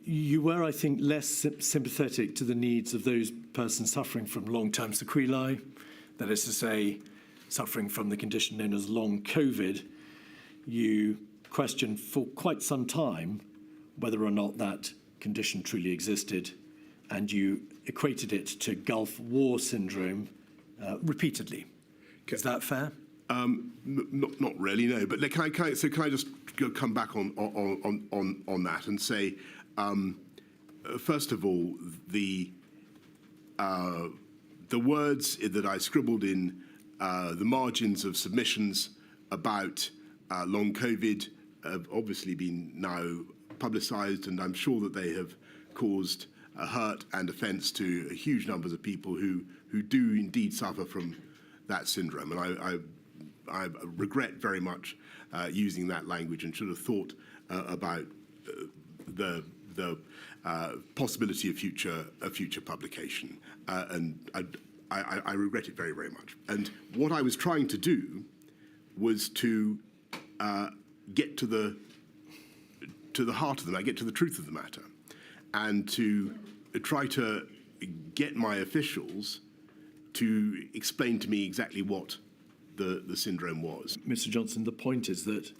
you were, I think, less sympathetic to the needs of those persons suffering from long-term sequelae, that is to say, suffering from the condition known as long COVID. You questioned for quite some time whether or not that condition truly existed, and you equated it to Gulf War syndrome repeatedly. Is that fair? Not really, no. But can I just come back on that and say, first of all, the words that I scribbled in the margins of submissions about long COVID have obviously been now publicised, and I'm sure that they have caused hurt and offence to huge numbers of people who do indeed suffer from that syndrome. And I regret very much using that language, and should have thought about the possibility of future publication. And I regret it very, very much. And what I was trying to do was to get to the heart of the matter, get to the truth of the matter, and to try to get my officials to explain to me exactly what the syndrome was. Mr. Johnson, the point is that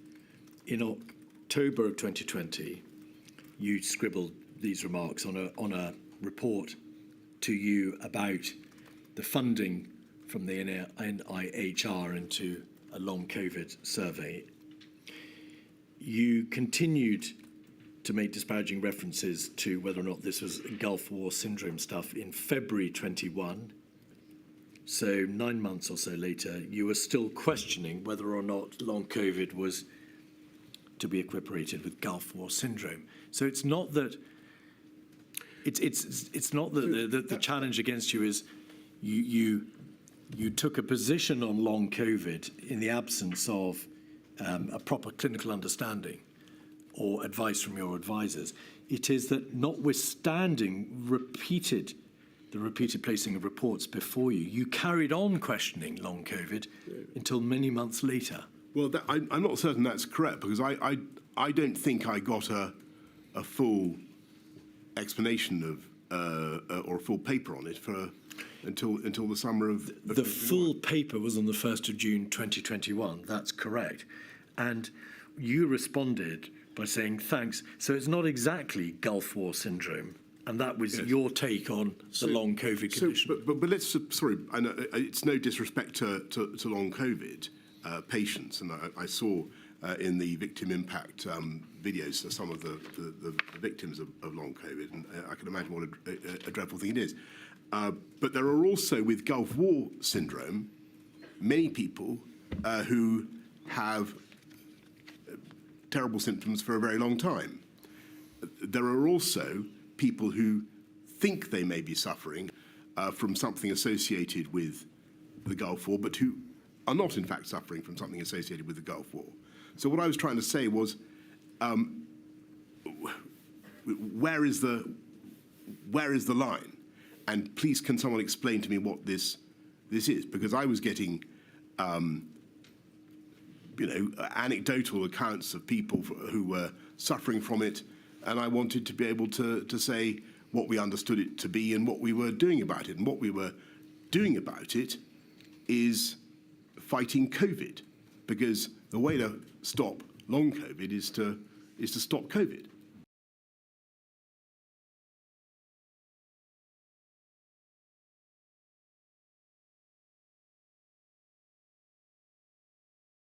in October of 2020, you scribbled these remarks on a report to you about the funding from the NIHR into a long COVID survey. You continued to make disparaging references to whether or not this was Gulf War syndrome stuff in February 21. So 9 months or so later, you were still questioning whether or not long COVID was to be equiparated with Gulf War syndrome. So it's not that it's not that the challenge against you is you took a position on long COVID in the absence of a proper clinical understanding or advice from your advisors. It is that notwithstanding the repeated placing of reports before you, you carried on questioning long COVID until many months later. Well, I'm not certain that's correct, because I don't think I got a full explanation of or a full paper on it until the summer of the full paper was on the 1st of June 2021. That's correct, and you responded by saying thanks. So it's not exactly Gulf War syndrome. And that was your take on the long COVID condition. But let's, sorry, I know it's no disrespect to long COVID patients, and I saw in the victim impact videos some of the victims of long COVID, and I can imagine what a dreadful thing it is. But there are also, with Gulf War syndrome, many people who have terrible symptoms for a very long time. There are also people who think they may be suffering from something associated with the Gulf War, but who are not in fact suffering from something associated with the Gulf War. So what I was trying to say was, where is the line? And please, can someone explain to me what this is? Because I was getting, anecdotal accounts of people who were suffering from it, and I wanted to be able to say what we understood it to be and what we were doing about it. And what we were doing about it is fighting COVID, because the way to stop long COVID is to stop COVID.